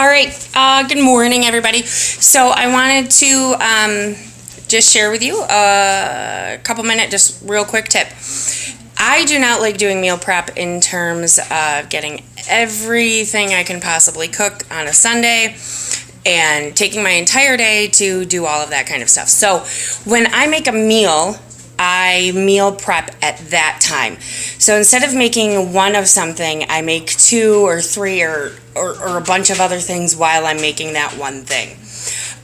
All right, good morning, everybody. So I wanted to just share with you a couple minute, just real quick tip. I do not like doing meal prep in terms of getting everything I can possibly cook on a Sunday and taking my entire day to do all of that kind of stuff. So when I make a meal, I meal prep at that time. So instead of making one of something, I make two or three or a bunch of other things while I'm making that one thing.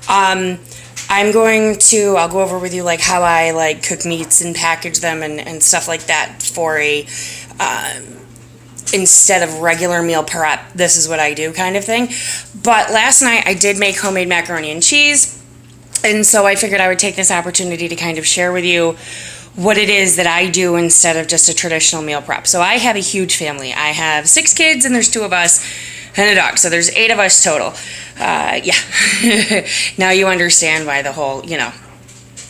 I'll go over with you like how I like cook meats and package them and stuff like that for a, instead of regular meal prep, this is what I do kind of thing. But last night I did make homemade macaroni and cheese. And so I figured I would take this opportunity to kind of share with you what it is that I do instead of just a traditional meal prep. So I have a huge family. I have 6 kids and there's 2 of us and a dog. So there's 8 of us total. Now you understand why the whole,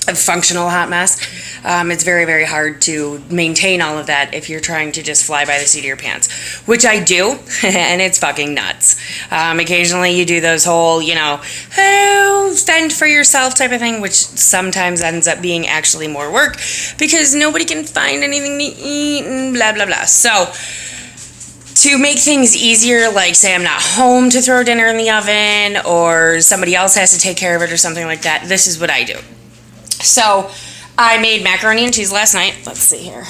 a functional hot mess. It's very, very hard to maintain all of that if you're trying to just fly by the seat of your pants, which I do, and it's fucking nuts. Occasionally you do those whole, fend for yourself type of thing, which sometimes ends up being actually more work because nobody can find anything to eat and blah, blah, blah. So to make things easier, like say I'm not home to throw dinner in the oven or somebody else has to take care of it or something like that, this is what I do. So I made macaroni and cheese last night. Let's see here.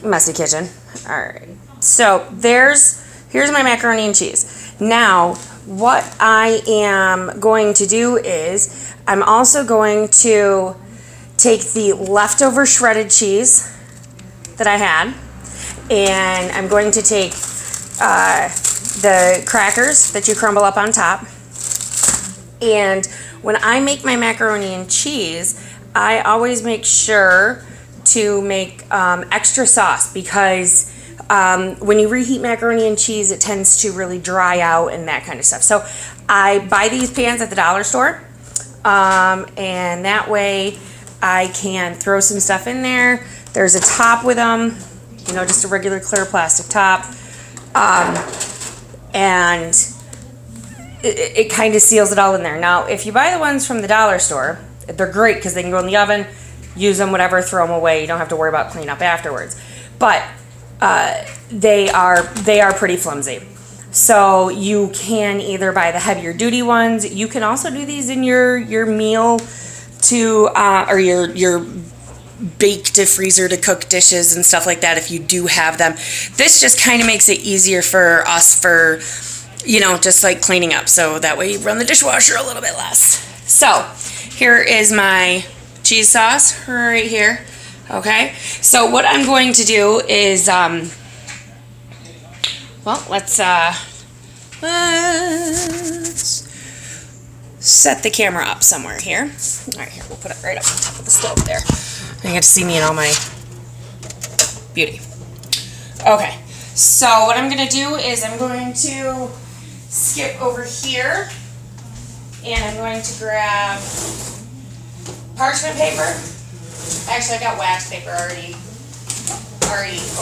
Messy kitchen. All right. So here's my macaroni and cheese. Now, what I am going to do is I'm also going to take the leftover shredded cheese that I had, and I'm going to take the crackers that you crumble up on top. And when I make my macaroni and cheese, I always make sure to make extra sauce because when you reheat macaroni and cheese, it tends to really dry out and that kind of stuff. So I buy these pans at the dollar store, and that way I can throw some stuff in there. There's a top with them, just a regular clear plastic top, and it kind of seals it all in there. Now, if you buy the ones from the dollar store, they're great because they can go in the oven, use them, whatever, throw them away. You don't have to worry about cleaning up afterwards. But they are pretty flimsy. So you can either buy the heavier duty ones. You can also do these in your meal to or your bake to freezer to cook dishes and stuff like that if you do have them. This just kind of makes it easier for us for just like cleaning up. So that way you run the dishwasher a little bit less. So here is my cheese sauce right here. Okay. So what I'm going to do is, let's set the camera up somewhere here. All right, here, we'll put it right up on top of the stove there. You get to see me in all my beauty. Okay. So what I'm going to do is I'm going to skip over here, and I'm going to grab parchment paper. Actually, I got wax paper already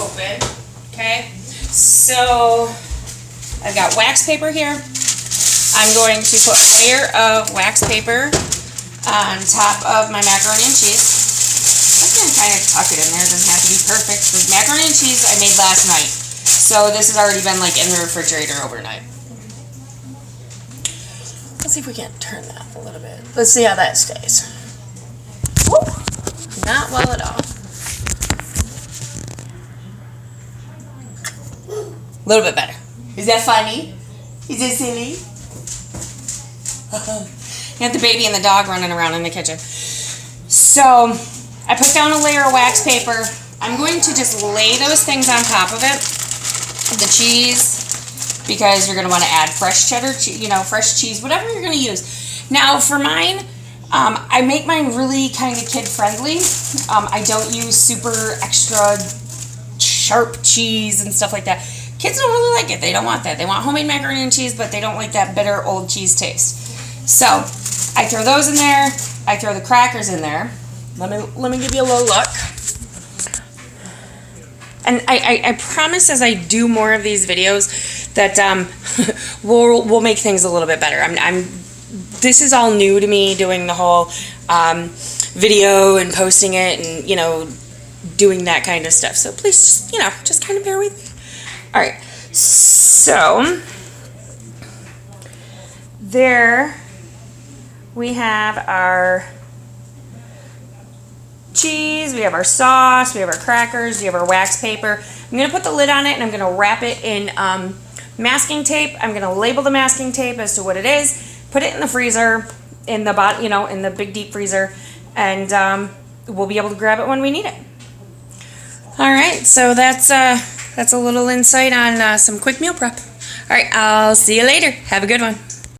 open. Okay, so I've got wax paper here. I'm going to put a layer of wax paper on top of my macaroni and cheese. I can kind of tuck it in there. It doesn't have to be perfect. The macaroni and cheese I made last night, so this has already been like in the refrigerator overnight. Let's see if we can't turn that a little bit. Let's see how that stays. Woo! Not well at all. A little bit better. Is that funny? Is it silly? You have the baby and the dog running around in the kitchen. So I put down a layer of wax paper. I'm going to just lay those things on top of it. The cheese, because you're going to want to add fresh cheddar, fresh cheese, whatever you're going to use. Now, for mine, I make mine really kind of kid-friendly. I don't use super extra sharp cheese and stuff like that. Kids don't really like it. They don't want that. They want homemade macaroni and cheese, but they don't like that bitter old cheese taste. So I throw those in there. I throw the crackers in there. Let me give you a little look. And I promise as I do more of these videos that will make things a little bit better. This is all new to me, doing the whole video and posting it and, you know, doing that kind of stuff. So please just, you know, just kind of bear with me. All right. So there we have our cheese, we have our sauce, we have our crackers, we have our wax paper. I'm going to put the lid on it and I'm going to wrap it in masking tape. I'm going to label the masking tape as to what it is, put it in the freezer, in the you know, in the big deep freezer, and we'll be able to grab it when we need it. All right, so that's a little insight on some quick meal prep. All right, I'll see you later. Have a good one.